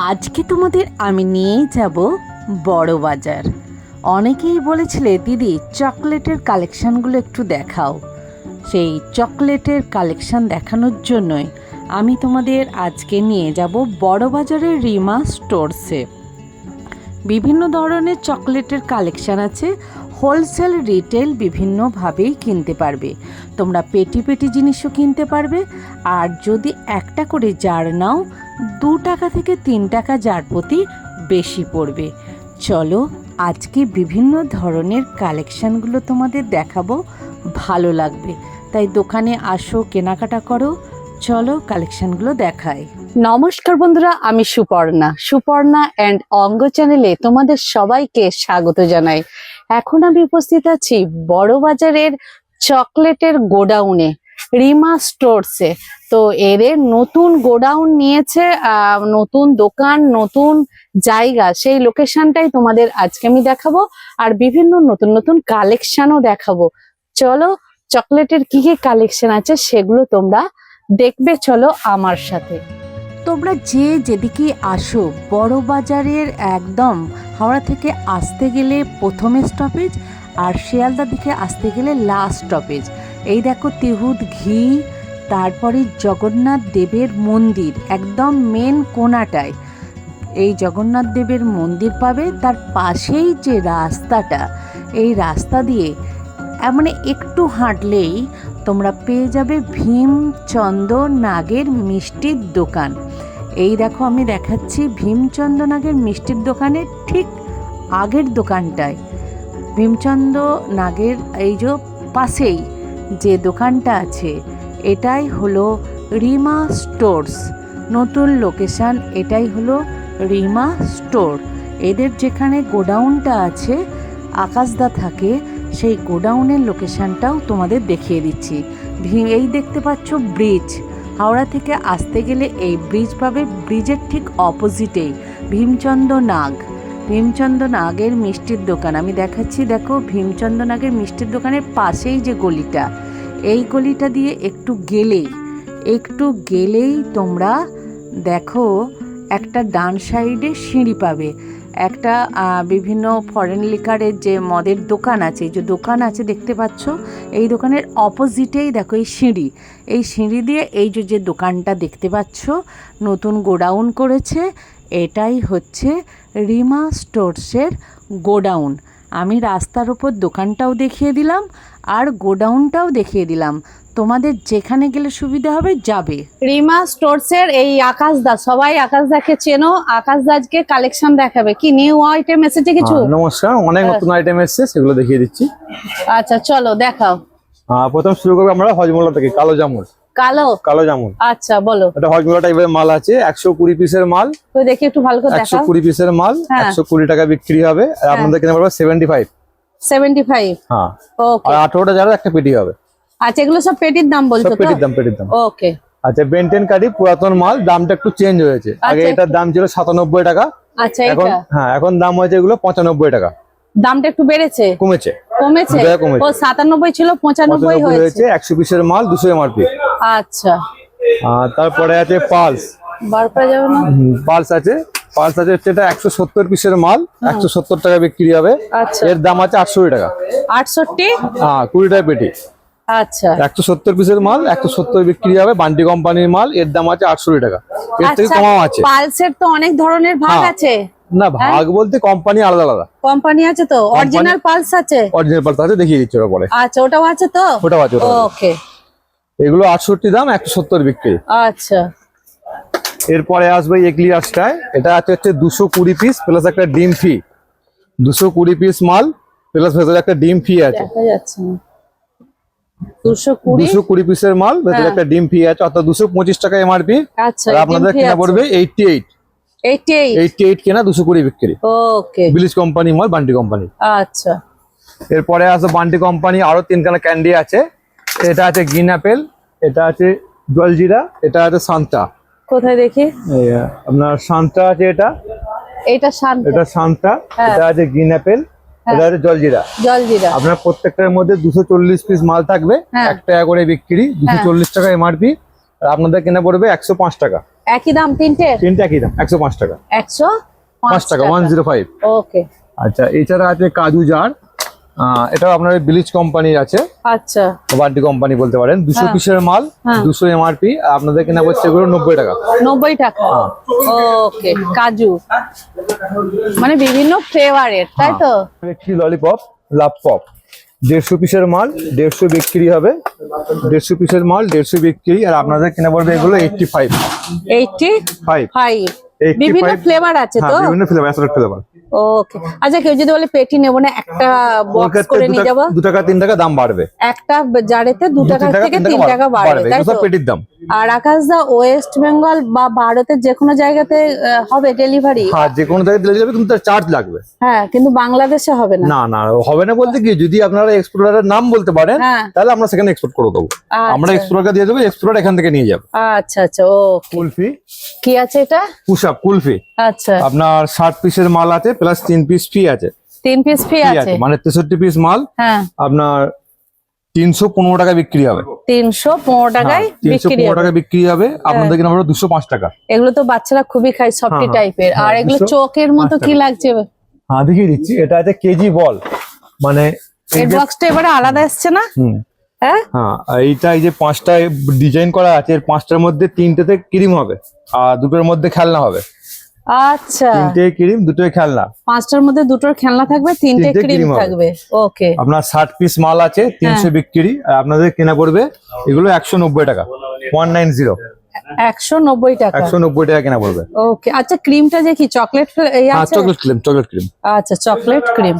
আজকে তোমাদের আমি নিয়ে যাব বড় বাজার। অনেকেই বলেছিলে দিদি চকলেটের কালেকশানগুলো একটু দেখাও। সেই চকলেটের কালেকশান দেখানোর জন্যই আমি তোমাদের আজকে নিয়ে যাব বড় বাজারের রিমা স্টোরসে। বিভিন্ন ধরনের চকলেটের কালেকশান আছে, হোলসেল রিটেল বিভিন্নভাবেই কিনতে পারবে। তোমরা পেটি পেটি জিনিসও কিনতে পারবে, আর যদি একটা করে জার নাও 2 টাকা থেকে 3 টাকা জার প্রতি বেশি পড়বে। চলো আজকে বিভিন্ন ধরনের কালেকশানগুলো তোমাদের দেখাবো, ভালো লাগবে। তাই দোকানে আসো, কেনাকাটা করো। চলো কালেকশানগুলো দেখাই। নমস্কার বন্ধুরা, আমি সুপর্ণা অ্যান্ড অঙ্গ চ্যানেলে তোমাদের সবাইকে স্বাগত জানাই। এখন আমি উপস্থিত আছি বড় বাজারের চকলেটের গোডাউনে, রিমা স্টোরসে। তো এদের নতুন গোডাউন নিয়েছে, নতুন দোকান, নতুন জায়গা, সেই লোকেশনটাই তোমাদের আজকে আমি দেখাবো। আর বিভিন্ন নতুন নতুন কালেকশনও দেখাবো। চলো চকলেটের কি কি কালেকশন আছে সেগুলো তোমরা দেখবে, চলো আমার সাথে। তোমরা যেদিকে আসো, বড় বাজারের একদম হাওড়া থেকে আসতে গেলে প্রথমে স্টপেজ, আর শিয়ালদা দিকে আসতে গেলে লাস্ট স্টপেজ। এই দেখো তিহুদ ঘি, তারপরে জগন্নাথ দেবের মন্দির একদম মেন কোনাটায় এই জগন্নাথ দেবের মন্দির পাবে। তার পাশেই যে রাস্তাটা, এই রাস্তা দিয়ে মানে একটু হাঁটলেই তোমরা পেয়ে যাবে ভীমচন্দ্র নাগের মিষ্টির দোকান। এই দেখো আমি দেখাচ্ছি ভীমচন্দ্র নাগের মিষ্টির দোকানের ঠিক আগের দোকানটায়, ভীমচন্দ্র নাগের এই যে পাশেই যে দোকানটা আছে, এটাই হলো রিমা স্টোরস। নতুন লোকেশান, এটাই হলো রিমা স্টোর। এদের যেখানে গোডাউনটা আছে, আকাশদা থাকে, সেই গোডাউনের লোকেশানটাও তোমাদের দেখিয়ে দিচ্ছি। এই দেখতে পাচ্ছ ব্রিজ, হাওড়া থেকে আসতে গেলে এই ব্রিজ পাবে। ব্রিজের ঠিক অপোজিটেই ভীমচন্দ্র নাগের মিষ্টির দোকান আমি দেখাচ্ছি। দেখো ভীমচন্দ্র নাগের মিষ্টির দোকানের পাশেই যে গলিটা, এই গলিটা দিয়ে একটু গেলেই তোমরা দেখো একটা ডান সাইডে সিঁড়ি পাবে। একটা বিভিন্ন ফরেন লিকারের যে মদের দোকান আছে, যে দোকান আছে দেখতে পাচ্ছ, এই দোকানের অপোজিটেই দেখো এই সিঁড়ি দিয়ে এই যে দোকানটা দেখতে পাচ্ছ, নতুন গোডাউন করেছে। এটাই হচ্ছে রিমা স্টোরসের গোডাউন। আমি রাস্তার উপর দোকানটাও দেখিয়ে দিলাম আর গোডাউনটাও দেখিয়ে দিলাম। তোমাদের যেখানে গেলে সুবিধা হবে যাবে। রিমা স্টোরসের এই আকাশদা, সবাই আকাশদাকে চেনো। আকাশদা আজকে কালেকশন দেখাবে। কি নিউ আইটেম এসেছে কিছু? নমস্কার, অনেক নতুন আইটেম এসেছে, সেগুলো দেখিয়ে দিচ্ছি। আচ্ছা চলো দেখাও। প্রথম শুরু করবো আমরা হজমোলা থেকে। কালো জামুন। আচ্ছা বলো। এটা হজমোলা টাইপের মাল আছে, 120 পিসের মাল। তো দেখি একটু ভালো করে দেখাও। 120 পিসের মাল 120 টাকা বিক্রি হবে। আর আপনাদের কিনে পড়বে 75। হ্যাঁ, ওকে। আর 18টা যারা একটা পেটি হবে। আচ্ছা এগুলো সব পেটির দাম বলছো তো? পেটির দাম। ওকে। আচ্ছা বেন্টেন কারি পুরাতন মাল, দামটা একটু চেঞ্জ হয়েছে। আগে এটার দাম ছিল 97 টাকা। আচ্ছা এখন দাম হয়েছে এগুলো 95 টাকা। দামটা একটু বেড়েছে? কমেছে। ও 97 ছিল 95 হয়েছে। 100 পিসের মাল 200 এমআরপি। আচ্ছা। তারপরে আছে পালস। বার করা যাবে না? পালস আছে হচ্ছে এটা 170 পিসের মাল, 170 টাকা বিক্রি হবে। আচ্ছা। এর দাম আছে 68 টাকা। 68? হ্যাঁ, 20 টাকা পেটি। আচ্ছা। 170 পিসের মাল 170 বিক্রি হবে, বান্টি কোম্পানির মাল। এর দাম আছে 68 টাকা। এর থেকে কমাও আছে। পালসের তো অনেক ধরনের ভাগ আছে। না, ভাগ বলতে কোম্পানি আলাদা কোম্পানি আছে তো? অরিজিনাল পালস আছে? অরিজিনাল পালস আছে, দেখিয়ে দিচ্ছি ওটা পরে। আচ্ছা ওটাও আছে তো? ওটাও আছে। ওকে। এগুলো 68 দাম, 170 বিক্রি। আচ্ছা। এরপরে আসবে এক্লিয়াসটায়। এটা হচ্ছে 220 পিস প্লাস একটা ডিম ফি। 220 পিস মাল প্লাস ভেতরে একটা ডিম ফি আছে। দেখা যাচ্ছে না। 220 পিসের মাল, ভেতরে একটা ডিম ফি আছে, অর্থাৎ 225 টাকা এমআরপি। আচ্ছা। আর আপনাদের কেনা পড়বে 88 কেনা, 220 বিক্রি। ওকে। বিলিজ কোম্পানি মাল, বান্টি কোম্পানি। আচ্ছা। এরপরে আছে বান্টি কোম্পানি আরো 3খানা ক্যান্ডি আছে। এটা আছে গ্রিন অ্যাপেল, এটা আছে জলজিরা, এটা আছে সান্তা। কোথায় দেখি? আপনার সান্তা আছে, এটা সান্তা। এটা আছে গ্রিন অ্যাপেল, এটা আছে জলজিরা। আপনার প্রত্যেকটার মধ্যে 240 পিস মাল থাকবে, 1 টাকা করে বিক্রি, 240 টাকা এমআরপি। আপনাদের কেনা পড়বে 105 টাকা। একই দাম তিনটে একই দাম 105 টাকা। 105 টাকা 105। ওকে। আচ্ছা এছাড়া আছে কাজু জার, এটাও আপনার ব্লিচ কোম্পানির আছে, আচ্ছা বান্টি কোম্পানি বলতে পারেন। 200 পিসের মাল, 200 এমআরপি, আপনাদের কেনা পড়ছে এগুলো 90 টাকা। 90 টাকা। ওকে। কাজু মানে বিভিন্ন ফ্লেভারের, তাই তো? একটি ললিপপ লাভ পপ 150 পিসের মাল, 150 বিক্রি হবে। 150 পিসের মাল 150 বিক্রি, আর আপনাদের কেনা পড়বে এগুলো 85। 85 বিভিন্ন ফ্লেভার আছে তো? বিভিন্ন ফ্লেভার, অ্যাসর্টেড ফ্লেভার। ওকে। আচ্ছা কেউ যদি বলে পেটি নেব না, একটা বক্স করে নিয়ে যাব, 2 টাকা 3 টাকা দাম বাড়বে। একটা জারেতে 2 টাকা থেকে 3 টাকা বাড়বে, তাই তো? পেটির দাম। আর আকাশদা ওয়েস্ট বেঙ্গল বা ভারতের যে কোনো জায়গাতে হবে ডেলিভারি? হ্যাঁ যে কোনো জায়গায় ডেলিভারি, কিন্তু তার চার্জ লাগবে। হ্যাঁ কিন্তু বাংলাদেশে হবে না? না না হবে না বলতে কি, যদি আপনারা এক্সপোর্টারের নাম বলতে পারেন তাহলে আমরা সেখানে এক্সপোর্ট করে দেবো। আমরা এক্সপোর্টারকে দিয়ে দেবো, এক্সপোর্টার এখান থেকে নিয়ে যাবে। আচ্ছা আচ্ছা। ও কুলফি কি আছে এটা? পুশআপ কুলফি। আচ্ছা আপনার 60 পিসের মাল আছে, প্লাস 3 পিস ফ্রি আছে। 3 পিস ফ্রি আছে, মানে 63 পিস মাল। হ্যাঁ আপনার 315 টাকা বিক্রি হবে। 315 টাকায় বিক্রি 315 টাকা বিক্রি হবে। আপনাদের কিনা পড়বে 205 টাকা। এগুলো তো বাচ্চারা খুবই খায়, সফটি টাইপের। আর এগুলো চোখের মতো কি লাগছে? হ্যাঁ দেখিয়ে দিচ্ছি। এটা আছে কেজি বল, মানে এর বক্সটা এবারে আলাদা আসছে না? হ্যাঁ এইটা এই যে 5টা ডিজাইন করা আছে, এর 5টার মধ্যে 3টেতে ক্রিম হবে আর 2টোর মধ্যে খেলনা হবে। আচ্ছা 3টে ক্রিম 2টোই খেলনা। 5টার মধ্যে 2টোর খেলনা থাকবে, 3টে ক্রিম থাকবে। ওকে। আপনার 60 পিস মাল আছে, 300 বিক্রি, আর আপনাদের কেনা পড়বে এগুলো 190 টাকা। 190 190 টাকা। 190 টাকা কেনা পড়বে। ওকে। আচ্ছা ক্রিমটা যে কি চকলেট আছে? Chocolate cream. আচ্ছা চকলেট ক্রিম।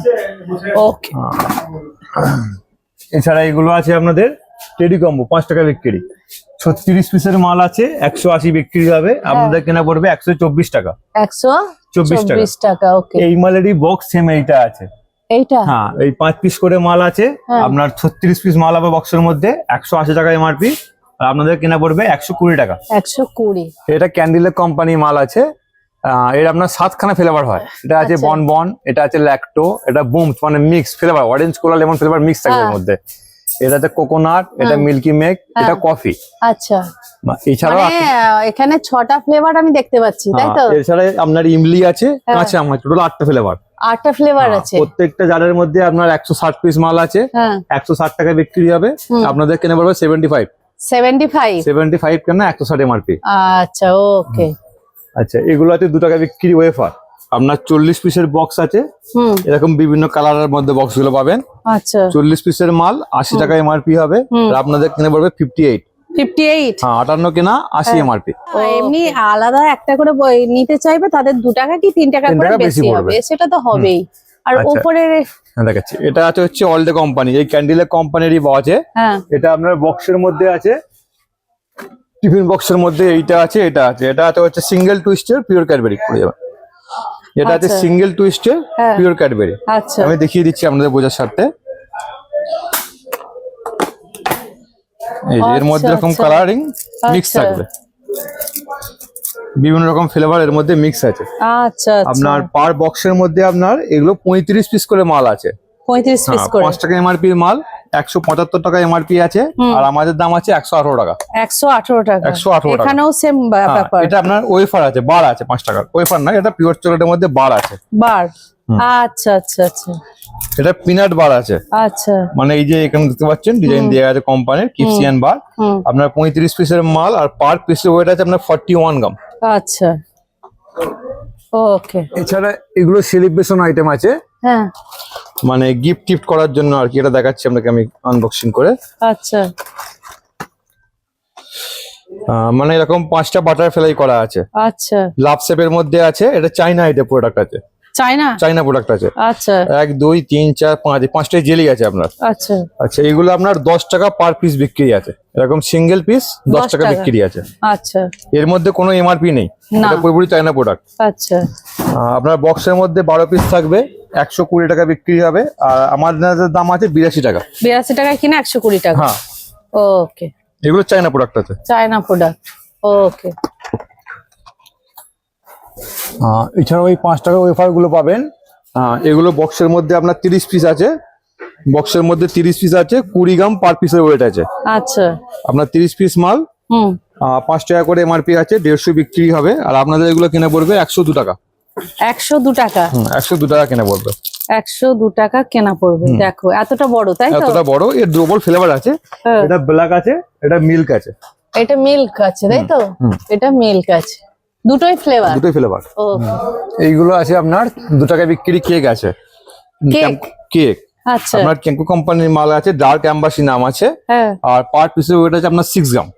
ওকে। এছাড়া এগুলো আছে আপনাদের টেডি কম্বো 5 টাকা বিক্রি। 36 পিসের মাল আছে, 180 বিক্রি হবে। আপনাদের কেনা পড়বে 124 টাকা। 124 টাকা। ওকে। এই মালেরই বক্স সেম এইটা আছে। এইটা হ্যাঁ এই 5 পিস করে মাল আছে। আপনার 36 পিস মাল হবে বক্সের মধ্যে, 180 টাকা এমআরপি। আর আপনাদের কেনা পড়বে 120 টাকা। 120। এটা ক্যান্ডিলের কোম্পানি মাল আছে। এর আপনার 7খানা ফ্লেভার হয়। এটা আছে বন, এটা আছে ল্যাকটো, এটা বুমস মানে মিক্স ফ্লেভার, অরেঞ্জ কোলা লেমন ফ্লেভার মিক্স থাকবে এর মধ্যে। এটাতে কোকোনাট, এটা মিল্কি মেক, এটা কফি। আচ্ছা এছাড়াও এখানে 6টা ফ্লেভার আমি দেখতে পাচ্ছি, তাই তো? এছাড়া আপনার ইমলি আছে, কাঁচা আম আছে, টোটাল 8টা ফ্লেভার। 8টা ফ্লেভার আছে। প্রত্যেকটা জারের মধ্যে আপনার 160 পিস মাল আছে, 160 টাকা বিক্রি হবে। আপনাদের কেনা পড়বে 75 কেন 160 এমআরপি। আচ্ছা ওকে। আচ্ছা এগুলো আছে 2 টাকা বিক্রি ওয়েফার। আপনার 40 পিসের বক্স আছে, এরকম বিভিন্ন কালারের মধ্যে বক্স গুলো পাবেন। আচ্ছা 40 পিসের মাল 80 টাকা এমআরপি হবে। আর আপনাদের কিনে পড়বে 58। হ্যাঁ 58 কেনা 80 এমআরপি। এমনি আলাদা একটা করে নিতে চাইবে তাদের 2 টাকা কি 3 টাকা করে বেশি হবে, সেটা তো হবেই। আর উপরে দেখাচ্ছি, এটা হচ্ছে অলডে কোম্পানি, এই ক্যান্ডিলের কোম্পানিরই আছে। এটা আপনার বক্সের মধ্যে আছে, টিফিন বক্সের মধ্যে এইটা আছে, এটা আছে। এটা হচ্ছে সিঙ্গেল টুইস্টের পিওর ক্যাডবেরি পড়ে যাবে। এটা আছে সিঙ্গেল টুইস্টের পিওর ক্যাডবেরি। আচ্ছা আমি দেখিয়ে দিচ্ছি আপনাদের বোঝার স্বার্থে। এই যে এর মধ্যে এরকম কালারিং মিক্স থাকবে, বিভিন্ন রকম ফ্লেভার এর মধ্যে মিক্স আছে। আচ্ছা আপনার পার বক্সের মধ্যে আপনার এগুলো 35 পিস করে মাল আছে। 35 পিস করে 5 টাকা এমআরপি মাল, 175 টাকা এমআরপি আছে। আর আমাদের দাম আছে 118 টাকা। 118 টাকা। 118 টাকা। এখানেও সেম ব্যাপার। এটা আপনার ওয়েফার আছে, বার আছে 5 টাকার। ওয়েফার না, এটা পিওর চকলেটের মধ্যে বার আছে। বার। আচ্ছা আচ্ছা আচ্ছা। এটা পিনাট বার আছে। আচ্ছা মানে এই যে এখানে দেখতে পাচ্ছেন ডিজাইন দেওয়া আছে কোম্পানির কিপসিয়ান বার। আপনার 35 পিসের মাল, আর পার পিসের ওয়েট আছে আপনার 41 গ্রাম। আচ্ছা ওকে। এছাড়া এগুলো সেলিব্রেশন আইটেম আছে, হ্যাঁ মানে গিফট করার জন্য আর কি। এটা দেখাচ্ছি আপনাকে আমি আনবক্সিং করে। আচ্ছা মানে এরকম 5টা বাটারফ্লাই করা আছে। আচ্ছা লাভ শেপের মধ্যে আছে। এটা চাইনা আইটেম প্রোডাক্ট আছে, চাইনা প্রোডাক্ট আছে। আচ্ছা 1 2 3 4 5 5টাই জেলি আছে আপনার। আচ্ছা আচ্ছা এগুলো আপনার 10 টাকা পার পিস বিক্রি আছে। এরকম সিঙ্গেল পিস 10 টাকা বিক্রি আছে। আচ্ছা এর মধ্যে কোনো এমআরপি নেই, এটা পুরোপুরি চাইনা প্রোডাক্ট। আচ্ছা আপনার বক্সের মধ্যে 12 পিস থাকবে, 120 টাকা বিক্রি হবে। আর আমাদের দাম আছে 82 টাকা। 82 টাকায় কিনে 120 টাকা। হ্যাঁ ওকে। এগুলো চাইনা প্রোডাক্ট আছে, চাইনা প্রোডাক্ট। ওকে। এছাড়াও ওই 5 টাকা ওয়েফার গুলো পাবেন। এগুলো বক্সের মধ্যে আপনার 30 পিস আছে। বক্সের মধ্যে 30 পিস আছে, 20 গ্রাম পার পিসের ওয়েট আছে। আচ্ছা আপনার 30 পিস মাল, 5 টাকা করে এমআরপি আছে, 150 বিক্রি হবে। আর আপনাদের এগুলো কিনে পড়বে 102 টাকা। 102 টাকা। 102 টাকা কিনে পড়বে। 102 টাকা কেনা পড়বে। দেখো এতটা বড়, তাই তো? এতটা বড়, এর ডবল ফ্লেভার আছে। এটা ব্ল্যাক আছে, এটা মিল্ক আছে। এটা মিল্ক আছে, তাই তো? এটা মিল্ক আছে, দুটোই ফ্লেভার। দুটোই ফ্লেভার। ওকে। এইগুলো আছে আপনার 2 টাকা বিক্রি কেক আছে। কেক আচ্ছা। আপনার কেঙ্কো কোম্পানির মাল আছে, ডার্ক অ্যাম্বাসি নাম আছে। হ্যাঁ। আর পার পিসের ওয়েট আছে আপনার 6 গ্রাম।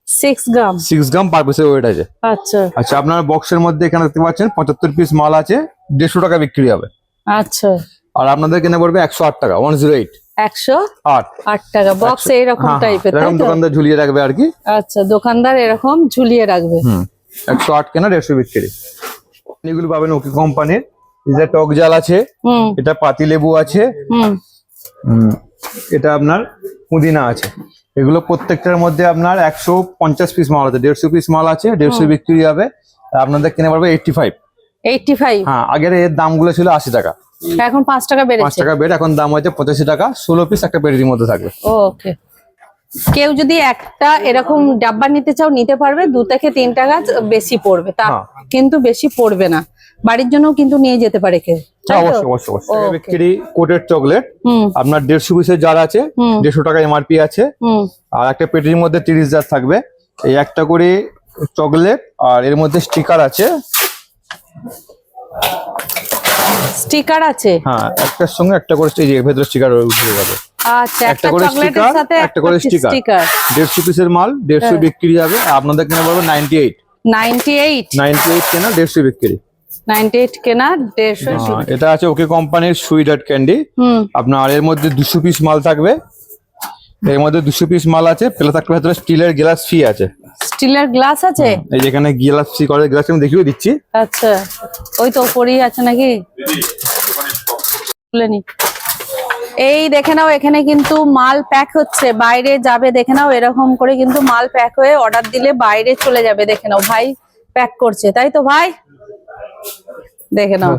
6 গ্রাম। 6 গ্রাম পার পিসের ওয়েট আছে। আচ্ছা আচ্ছা, আপনার বক্সের মধ্যে এখানে দেখতে পাচ্ছেন 75 পিস মাল আছে, 150 টাকা বিক্রি হবে। আচ্ছা। আর আপনাদের কিনে পড়বে 108 টাকা, 108। 108 টাকা বক্স এরকম টাইপের, তাই এরকম তো? দোকানদার ঝুলিয়ে রাখবে আর কি। আচ্ছা, দোকানদার এরকম ঝুলিয়ে রাখবে। 108 কেনা, 150 বিক্রি। এগুলো পাবেন ওকে কোম্পানির। এটা টক জাল আছে, এটা পাতি লেবু আছে, এটা আপনার পুদিনা আছে। এগুলো প্রত্যেকটার মধ্যে আপনার 150 পিস মাল আছে, 150 পিস মাল আছে, 150 বিক্রি হবে। আপনাদের কিনে পারবে 85। 85? হ্যাঁ, আগের এর দামগুলো ছিল 80 টাকা, এখন 5 টাকা 5 বেড়েছে। টাকা বেড়ে এখন দাম হচ্ছে 85 টাকা। 16 পিস একটা পেটির মধ্যে থাকবে। ওকে। কেউ যদি একটা এরকম ডাব্বা নিতে চাও নিতে পারবে, 2 থেকে 3 টাকা বেশি পড়বে, তা কিন্তু বেশি পড়বে না। বাড়ির জন্য কিন্তু নিয়ে যেতে পারে কেউ, তাই তো? অবশ্যই অবশ্যই। বিক্রি কোটেড চকলেট আপনার 150 পিসের জার আছে, 150 টাকা এমআরপি আছে। আর একটা পেটির মধ্যে 30 জার থাকবে। এই একটা করে চকলেট, আর এর মধ্যে স্টিকার আছে। স্টিকার আছে? হ্যাঁ, একটার সঙ্গে একটা করে ভেতরে স্টিকার উঠে যাবে। আচ্ছা, একটা করে চকলেটের সাথে একটা করে স্টিকার। 150 পিসের মাল, 150 বিক্রি হবে। আপনাদের কেনা পড়বে 98। 98 কেনা, 150 বিক্রি। 98 কেনা, 150। এটা আছে ওকে কোম্পানির সুইট হার্ট ক্যান্ডি। আপনার এর মধ্যে 200 পিস মাল থাকবে। এর মধ্যে 200 পিস মাল আছে, প্লাস একটা ভেতরে স্টিলের গ্লাস ফ্রি আছে। স্টিলের গ্লাস আছে? এই যেখানে গ্লাস ফ্রি করে, গ্লাস আমি দেখিয়ে দিচ্ছি। আচ্ছা, ওই তো উপরেই আছে নাকি? খুলে নি। এই দেখে নাও, এখানে কিন্তু মাল প্যাক হচ্ছে, বাইরে যাবে। দেখে নাও, এরকম করে কিন্তু মাল প্যাক হয়ে অর্ডার দিলে বাইরে চলে যাবে। দেখে নাও, ভাই প্যাক করছে, তাই তো ভাই? দেখে নাও।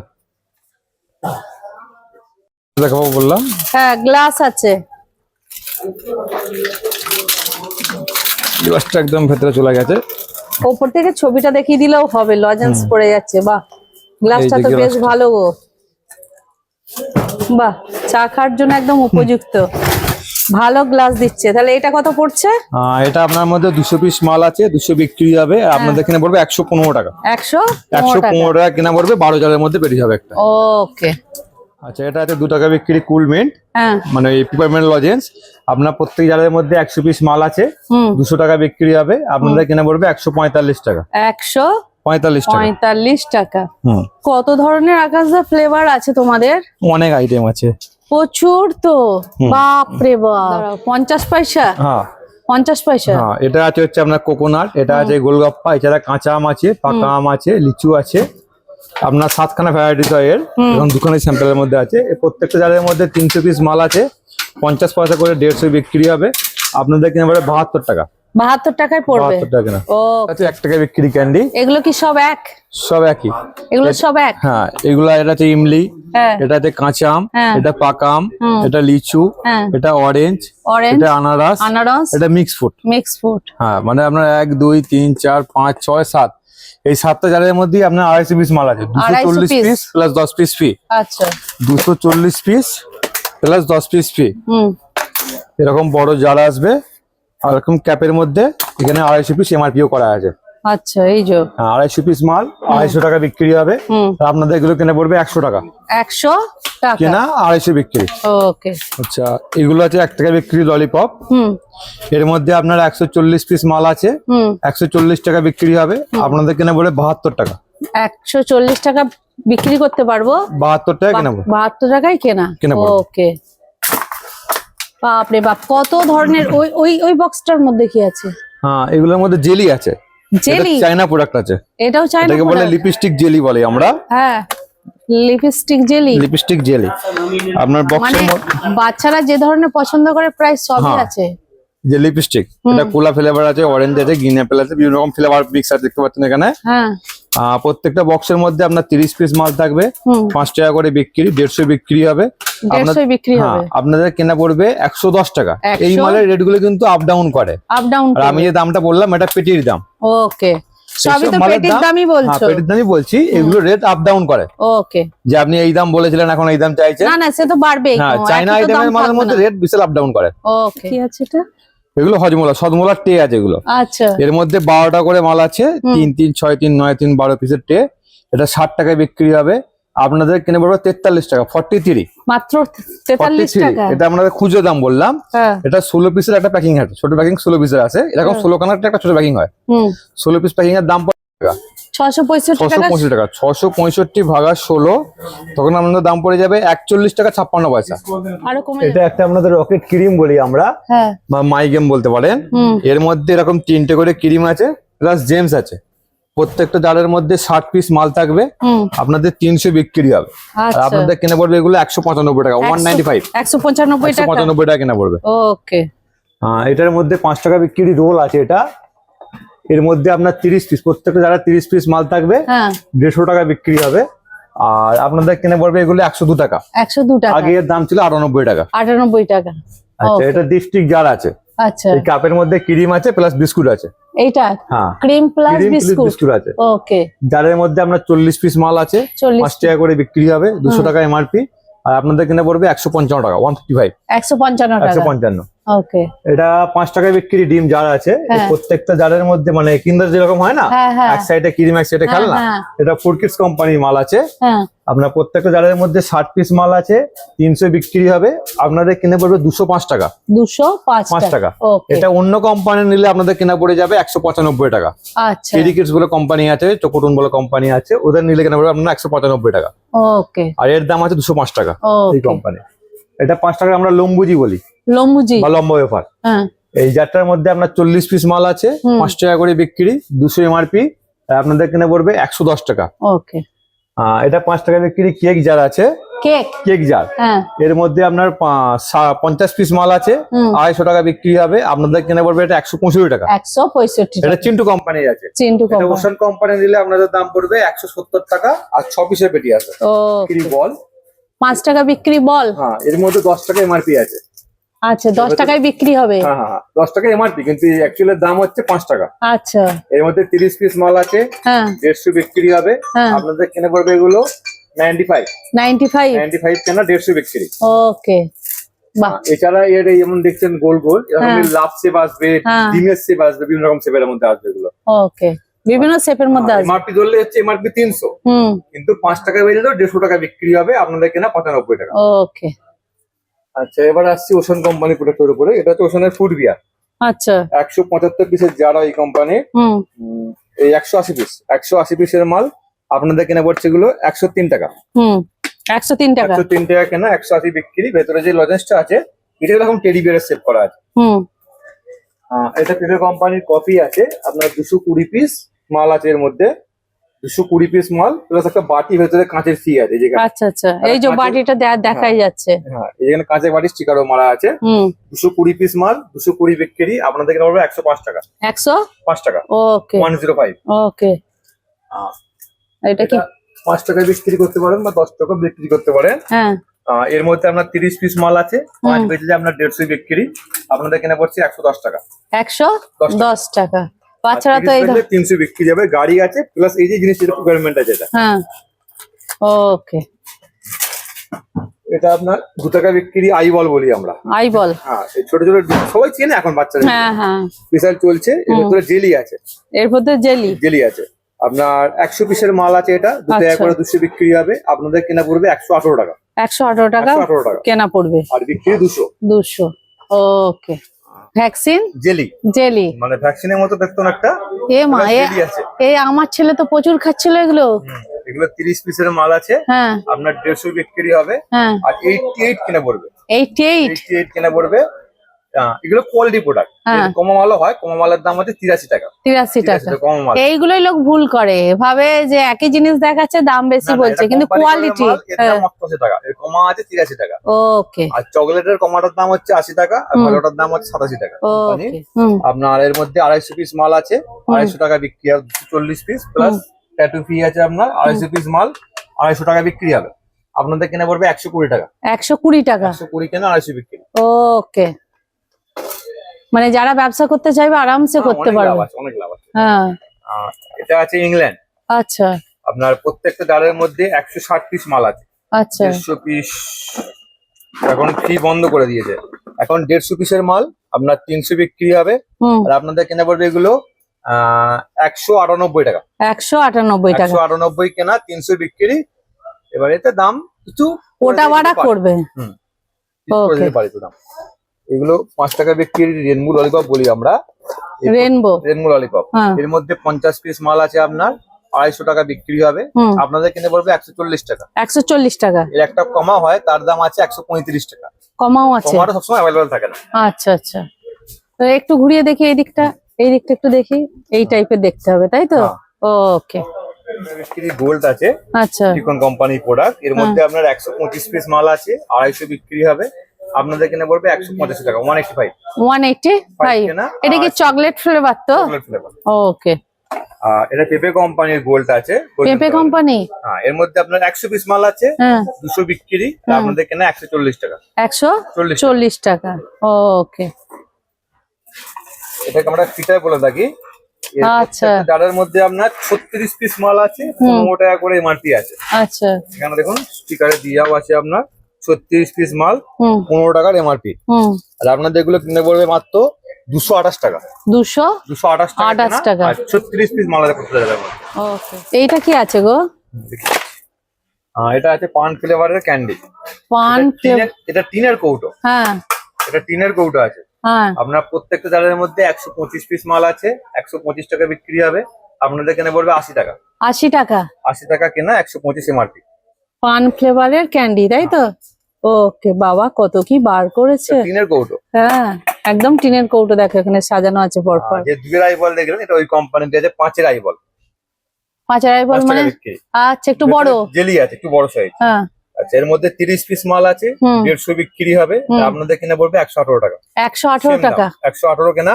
দেখাবো বললাম। হ্যাঁ, গ্লাস আছে। গ্লাসটা একদম ভেতরে চলে গেছে। উপর থেকে ছবিটা দেখিয়ে দিলেও হবে, লজেন্স পড়ে যাচ্ছে। বাহ, গ্লাসটা তো বেশ ভালো গো। বাহ, চা খাওয়ার জন্য একদম উপযুক্ত, ভালো গ্লাস দিচ্ছে। তাহলে এটা কত পড়ছে? এটা আপনার মধ্যে 200 পিস মাল আছে, 200 বিক্রি হবে। আপনাদের কিনে পড়বে 115 টাকা। 115 টাকা কিনা পড়বে, 12 জারের মধ্যে বেরিয়ে যাবে একটা। ওকে। আচ্ছা, এটা আছে 2 টাকা বিক্রি কুল মিন্ট, মানে পিপারমেন্ট লজেন্স। আপনার প্রত্যেক জারের মধ্যে 100 পিস মাল আছে, 200 টাকা বিক্রি হবে। আপনাদের কিনে পড়বে 145 টাকা। 145 টাকা। কত ধরনের আকাশদা ফ্লেভার আছে তোমাদের? অনেক আইটেম আছে, প্রচুর তো। বাপ রে বাপ। 50 পয়সা? হ্যাঁ 50 পয়সা। হ্যাঁ, এটা আছে হচ্ছে আপনার কোকোনাট, এটা আছে গোলগাপ্পা, এছাড়া কাঁচা আম আছে, পাকা আম আছে, লিচু আছে। আপনার 7খানা ভ্যারাইটিস এর, এখন 2খানা স্যাম্পলের মধ্যে আছে। প্রত্যেকটা জারের মধ্যে 300 পিস মাল আছে, 50 পয়সা করে 150 বিক্রি হবে। আপনাদের কিনে পড়বে 72 টাকা। 72 টাকায় পড়বে। 72 টাকা না। ও, আচ্ছা, 1 টাকা বিক্রি ক্যান্ডি। এগুলো কি সব এক? সব একই। এগুলো সব এক? হ্যাঁ, এগুলা এটা হচ্ছে ইমলি, এটা হচ্ছে কাঁচা আম, এটা পাকা আম, এটা লিচু, এটা অরেঞ্জ, এটা আনারস, এটা মিক্স ফ্রুট। হ্যাঁ, মানে আপনার 1 2 3 4 5 6 7, এই 7টা জারের মধ্যে আপনার 250 পিস মাল আছে। 240 পিস প্লাস 10 পিস ফ্রি। আচ্ছা, 240 পিস প্লাস 10 পিস ফ্রি। এরকম বড় জার আসবে। আর এরকম ক্যাপের মধ্যে এখানে 250 পিস এমআরপিও করা আছে। আচ্ছা, এই যে 250 পিস মাল 250 টাকা বিক্রি হবে। আপনাদের এগুলো কিনে পড়বে 100 টাকা। 100 টাকা কেনা, 250 বিক্রি। ওকে। আচ্ছা, এগুলো আছে 1 টাকা বিক্রি ললিপপ। এর মধ্যে আপনার 140 পিস মাল আছে, 140 টাকা বিক্রি হবে। আপনাদের কিনে পড়বে 72 টাকা। 140 টাকা বিক্রি করতে পারবো, 72 টাকা কেনা। 72 টাকায় কেনা। ওকে। বাপরে বাপ, কত ধরনের। ওই বক্সটার মধ্যে কি আছে? হ্যাঁ, এগুলোর মধ্যে জেলি আছে। জেলি? চায়না প্রোডাক্ট আছে। এটাও চায়না? এটাকে বলে লিপস্টিক জেলি বলে আমরা। হ্যাঁ, লিপস্টিক জেলি। আপনার বক্সের মধ্যে বাচ্চারা যে ধরনের পছন্দ করে প্রায় সবই আছে। যে লিপস্টিক, এটা কোলা ফ্লেভার আছে, অরেঞ্জ আছে, গ্রিন অ্যাপেল আছে, বিভিন্ন রকম ফ্লেভার মিক্স আছে, দেখতে পাচ্ছেন এখানে। হ্যাঁ, প্রত্যেকটা বক্সের মধ্যে আপনার 30 পিস মাল থাকবে, 5 টাকা করে বিক্রি, 150 বিক্রি হবে। 150 বিক্রি হবে। আপনাদের কেনা পড়বে 110 টাকা। এই মালের রেট গুলো কিন্তু আপ ডাউন করে। আর আমি যে দামটা বললাম এটা পেটির দাম। ওকে, সবই তো পেটির দামই বলছো? পেটির দামই বলছি, এগুলো রেট আপ ডাউন করে। ওকে, যে আপনি এই দাম বলেছিলেন এখন এই দাম চাইছেন। না না, সে তো বাড়বে। হ্যাঁ, চাইনা আইটেমের মালের মধ্যে রেট বিশাল আপ ডাউন করে। ওকে, কি আছে এটা? এগুলো হজমোলা, সদমোলার টে আছে এগুলো। আচ্ছা, এর মধ্যে 12টা করে মাল আছে, 3 3 6 3 9 3 12 পিসের টে। এটা 60 টাকায় বিক্রি হবে। আপনাদের কিনে পড়বে 43 টাকা, 43 মাত্র 43 টাকা। এটা আপনাদের খুচরো দাম বললাম। এটা 16 পিসের একটা প্যাকিং আছে, ছোট প্যাকিং 16 পিসের আছে। এরকম 16 কানার একটা ছোট প্যাকিং হয়। 16 পিস প্যাকিং এর দাম 665 টাকা। 665 ভাগা 16, তখন আপনাদের দাম পড়ে যাবে 41 টাকা 56 পয়সা। আরো কমে এটা একটা আপনাদের রকেট ক্রিম বলি আমরা, বা মাই গেম বলতে পারেন। এর মধ্যে এরকম 3টে করে ক্রিম আছে, প্লাস জেমস আছে। প্রত্যেকটা জারের মধ্যে 60 পিস মাল থাকবে। আপনাদের 300 বিক্রি হবে। আর আপনাদের কেনা পড়বে এগুলো 195 টাকা, 195 195 টাকা কেনা পড়বে। ওকে, এটার মধ্যে 5 টাকা বিক্রি রোল আছে। এটা এর মধ্যে আপনার 30 পিস, প্রত্যেকটা যারা 30 পিস মাল থাকবে 150 টাকা বিক্রি হবে। আর আপনাদের কেনা পড়বে এগুলো 102 টাকা। 102 টাকা। আগে এর দাম ছিল 98 টাকা। 98 টাকা। আচ্ছা, এটা ডিস্ট্রিক্ট জার আছে। আচ্ছা, এই কাপের মধ্যে ক্রিম আছে প্লাস বিস্কুট আছে। এইটা হ্যাঁ, ক্রিম প্লাস বিস্কুট আছে। ওকে, জারের মধ্যে আপনার 40 পিস মাল আছে, 5 টাকা করে বিক্রি হবে, 200 টাকা এমআরপি। আর আপনাদের কিনে পড়বে 155 টাকা, 155 155 টাকা। 155। ওকে, এটা 5 টাকায় বিক্রি ডিম জার আছে। প্রত্যেকটা জারের মধ্যে মানে কিন্ডার যেরকম হয় না, এক সাইডে ক্রিম এক সাইডে খেলনা, এটা ফুডকিডস কোম্পানির মাল আছে। আপনার প্রত্যেকটা জারের মধ্যে 60 পিস মাল আছে, 300 বিক্রি হবে। আপনাদের কিনে পড়বে 205 টাকা। 205 টাকা। এটা অন্য কোম্পানি নিলে আপনাদের কেনা পড়ে যাবে 195 টাকা। আচ্ছা, কিডস বলে কোম্পানি আছে, চকোটুন বলে কোম্পানি আছে, ওদের নিলে কেনা পড়বে আপনার 195 টাকা। ওকে, আর এর দাম আছে 205 টাকা এই কোম্পানি। এটা 5 টাকা আমরা লম্বুজি বলি, লম্বুজি বা লম্বা ওয়েফার। এই জারটার মধ্যে আপনার 40 পিস মাল আছে, 5 টাকা করে বিক্রি, 200 এমআরপি। আপনাদের কিনে পড়বে 110 টাকা। ওকে, এটা 5 টাকা বিক্রি কেক জার আছে, কেক জার। এর মধ্যে আপনার 50 পিস মাল আছে, 250 টাকা বিক্রি হবে। আপনাদের কিনে পড়বে এটা 165 টাকা। 165 এটা চিন্টু কোম্পানি আছে। এটা ওশান কোম্পানি নিলে আপনাদের দাম পড়বে 170 টাকা। আর 6 পিসের পেটি আছে। বিক্রি বল 5 টাকা বিক্রি বল। হ্যাঁ, এর মধ্যে 10 টাকা এমআরপি আছে। আচ্ছা, 10 টাকায় বিক্রি হবে। হ্যাঁ, 10 টাকা এমআরপি, কিন্তু অ্যাকচুয়ালি দাম হচ্ছে 5 টাকা। আচ্ছা, এর মধ্যে 30 পিস মাল আছে, 150 বিক্রি হবে। আপনাদের কিনে পড়বে এগুলো 95 কেনা, 150 বিক্রি। ওকে, এছাড়া এর যেমন দেখছেন গোল গোল এরকম লাভ শেপ আসবে, ডিমের শেপ আসবে, বিভিন্ন রকম শেপের মধ্যে আসবে এগুলো। ওকে, বিভিন্ন শেপের মধ্যে আসবে। এমআরপি ধরলে হচ্ছে এমআরপি 300, কিন্তু 5 টাকা বেড়ে যাবে, 150 টাকা বিক্রি হবে। আপনাদের কেনা 95 টাকা। ওকে, আচ্ছা, এবার আসছি ওশান কোম্পানি প্রোডাক্টের উপরে। এটা হচ্ছে ওশানের ফুড বিয়ার। আচ্ছা, 175 পিসের যারা এই কোম্পানির, এই 180 পিসের মাল আপনাদের কেনা পড়ছে এগুলো 103 টাকা। 103 টাকা। 103 টাকা কেনা, 180 বিক্রি। ভেতরে যে লজেন্সটা আছে এটা এরকম টেডি বিয়ারের সেভ করা আছে। এটা পেপার কোম্পানির কফি আছে, আপনার 220 পিস মাল আছে। এর মধ্যে 220 পিস মাল প্লাস একটা বাটি ভেতরে কাঁচের ফি আছে। আচ্ছা আচ্ছা, এই যে বাটিটা দেখাই যাচ্ছে। হ্যাঁ, এখানে কাঁচের বাটি স্টিকারও মারা আছে। 220 পিস মাল, 220 বিক্রি। আপনাদের কেনা পড়বে 105 টাকা। 105 টাকা। ওকে, 105। ওকে, এটা কি 5 টাকায় বিক্রি করতে পারেন বা 10 টাকা বিক্রি করতে পারেন। এর মধ্যে আপনার 30 পিস মাল আছে, 5 বেচলে আপনার 150 বিক্রি। আপনাদের কেনা পড়ছে 110 টাকা। 110 টাকা। বাচ্চারা তো এই 300 বিক্রি যাবে। গাড়ি আছে প্লাস এই যে জিনিস রিকোয়ারমেন্ট আছে এটা। ওকে, এটা আপনার 2 টাকা বিক্রি, আই বল বলি আমরা। আই বল, হ্যাঁ, এই ছোট ছোট সবাই চেনে এখন বাচ্চারা। স্পেশাল চলছে। এর ভিতরে জেলি আছে, জেলি আছে। আপনার 100 পিসের মাল আছে। এটা 2 টাকা করে 200 বিক্রি হবে। আপনাদের কেনা পড়বে 118 টাকা। 118 টাকা কেনা পড়বে, আর বিক্রি 200। ওকে, ভ্যাকসিন জেলি মানে ভ্যাকসিনের মতো দেখতো না একটা। এই আমার ছেলে তো প্রচুর খাচ্ছিল এগুলো। 30 পিসের মাল আছে, আপনার 150 বিক্রি হবে। আর 88 কেনা পড়বে। 88 কেনা পড়বে। এগুলো কোয়ালিটি প্রোডাক্ট। কম মালও হয়, কম মালের দাম হচ্ছে 83 টাকা। 83 টাকা। এইগুলোই লোক ভুল করে, ভাবে যে একই জিনিস দেখাচ্ছে দাম বেশি বলছে, কিন্তু কোয়ালিটি। টাকা এর কমা আছে 83 টাকা। ওকে, আর চকলেটের কমাটার দাম হচ্ছে 80 টাকা, আর ভালোটার দাম হচ্ছে 87 টাকা। আপনার এর মধ্যে 250 পিস মাল আছে, 250 টাকা বিক্রি। আর 40 পিস প্লাস ট্যাটু ফি আছে আপনার 250 পিস মাল 250 টাকা বিক্রি হবে, আপনাদের কিনে পড়বে 120 টাকা। 120 টাকা। 120 কেনা 250 বিক্রি। ওকে, মানে যারা ব্যবসা করতে চাইবে আরামসে করতে পারবে। অনেক লাভ আছে। হ্যাঁ, এটা আছে ইংল্যান্ড। আচ্ছা আপনার প্রত্যেকটা জারের মধ্যে 160 পিস মাল আছে। আচ্ছা 150 পিস এখন ফি বন্ধ করে দিয়েছে, এখন 150 পিসের মাল আপনার 300 বিক্রি হবে, হুম, আর আপনাদের কিনে পড়বে এগুলো 198 টাকা। 198 টাকা। 198 কেনা 300 বিক্রি। এবার এতে দাম কিছু ওটা বাড়া করবে। হুম, Okay. করে দিতে পারি তো দাম। এগুলো 5 টাকা বিক্রি রেনবো ললিপপ বলি আমরা। রেনবো রেনবো ললিপপ, হ্যাঁ। এর মধ্যে 50 পিস মাল আছে আপনার 250 টাকা বিক্রি হবে, হুম, আপনাদের কিনে পড়বে 140 টাকা। 140 টাকা। এর একটা কমা হয়, তার দাম আছে 135 টাকা। কমাও আছে। কমাটা সবসময় অ্যাভেলেবল থাকে না। আচ্ছা আচ্ছা, তো একটু ঘুরিয়ে দেখি এই দিকটা একটু দেখি, এই টাইপের দেখতে হবে তাই তো? হ্যাঁ। ওকে, বিক্রি গোল্ড আছে, আচ্ছা সিলিকন কোম্পানি প্রোডাক্ট, এর মধ্যে আপনার 125 পিস মাল আছে 250 বিক্রি হবে, আপনাদের কিনে পড়বে 185 টাকা। 185 185। কেনা, এটা কি চকলেট ফ্লেভার তো? Chocolate flavour. ওকে, এটা পেপে কোম্পানির গোল্ড আছে। পেপে কোম্পানি। হ্যাঁ, এর মধ্যে আপনার 100 পিস মাল আছে, হ্যাঁ 200 বিক্রি, আর আপনাদের কেনা 140 টাকা। 140 টাকা। ওকে, এটাকে আমরা ফিটার বলে থাকি। আচ্ছা যাদের মধ্যে আপনার 36 পিস মাল আছে, 15 টাকা করে এমআরপি আছে। আচ্ছা, এখানে দেখুন স্টিকারে দিয়াও আছে আপনার 36 পিস মাল হুম 15 টাকার এমআরপি, হুম, আর আপনাদের এগুলো কিনে পড়বে মাত্র 228 টাকা। 228 228 টাকা। আর 36 পিস মাল আছে প্রত্যেকটা জায়গার মধ্যে। ওকে, এইটা কি আছে গো? এটা আছে পান ফ্লেভারের ক্যান্ডি। পান ফ্লেভার। এটা টিনের কৌটো। হ্যাঁ এটা টিনের কৌটো আছে। হ্যাঁ, আপনার প্রত্যেকটা জারের মধ্যে 125 পিস মাল আছে, 125 টাকা বিক্রি হবে, আপনাদের কিনে পড়বে 80 টাকা। 80 টাকা। 80 টাকা কেনা, 125 এমআরপি। পান ফ্লেভারের ক্যান্ডি তাই তো? ওকে, বাবা কত কি বার করেছে। টিনের কৌটো। হ্যাঁ, একদম টিনের কৌটো দেখো এখানে সাজানো আছে পরপর। যে 2 এর আইবল দেখলেন, এটা ওই কোম্পানিতে আছে 5 এর আইবল। 5 আড়াই বল 5 মানে? টাকা বিক্রি। আচ্ছা, একটু বড়। জেলি আছে, একটু বড় সাইজ। হ্যাঁ, আচ্ছা, এর মধ্যে 30 পিস মাল আছে, হুম। 150 বিক্রি হবে, আর আপনাদের কিনে পড়বে 118 টাকা। 118 টাকা। 118 কেনা,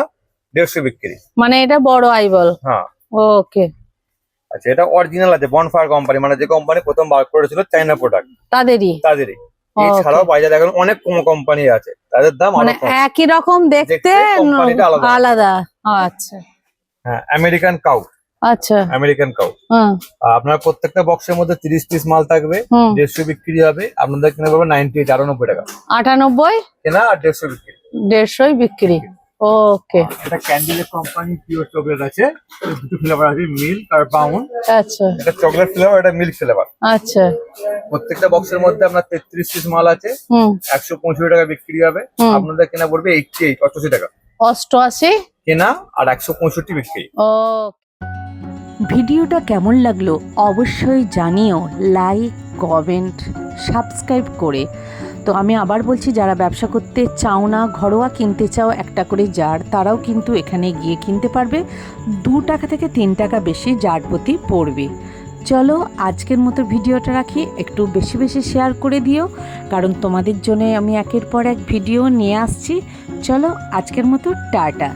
150 বিক্রি। মানে এটা বড় আইবল। হ্যাঁ। ওকে, আচ্ছা, এটা অরিজিনাল আছে, বনফায়ার কোম্পানি, মানে যে কোম্পানি প্রথম বার করেছিল চাইনা প্রোডাক্ট, তাদেরই। এছাড়াও বাইরে দেখেন অনেক কম কোম্পানি আছে, তাদের দাম মানে আরো কম। একই রকম দেখতে, দেখতে কোম্পানিটা আলাদা। আলাদা। আচ্ছা হ্যাঁ, আমেরিকান কাউ। আচ্ছা, আমেরিকান কাউ। হ্যাঁ আপনার প্রত্যেকটা বক্সের মধ্যে 30 পিস মাল থাকবে, হুম। 150 বিক্রি হবে, আপনাদের কিনে পড়বে 98 টাকা। 98 কেনা আর 150 বিক্রি। 150 বিক্রি। ওকে, এটা ক্যান্ডিলের কোম্পানি পিওর চকলেট আছে, দুটো ফ্লেভার আছে, মিল্ক আর ব্রাউন। আচ্ছা এটা চকলেট ফ্লেভার, এটা মিল্ক ফ্লেভার। আচ্ছা, প্রত্যেকটা বক্সের মধ্যে আপনার 33 পিস মাল আছে, হুম 165 টাকা বিক্রি হবে, হুম। আপনাদের কেনা পড়বে 88 টাকা। 88 কেনা আর 165 বিক্রি। ও। ভিডিওটা কেমন লাগলো অবশ্যই জানিও, লাইক কমেন্ট সাবস্ক্রাইব করে। তো আমি আবার বলছি, যারা ব্যবসা করতে চাও না, ঘরোয়া কিনতে চাও একটা করে জার, তারাও কিন্তু এখানে গিয়ে কিনতে পারবে। 2 টাকা থেকে 3 টাকা বেশি জার প্রতি পড়বে। চলো আজকের মতো ভিডিওটা রাখি, একটু বেশি বেশি শেয়ার করে দিও, কারণ তোমাদের জন্য আমি একের পর এক ভিডিও নিয়ে আসছি। চলো আজকের মতো টাটা।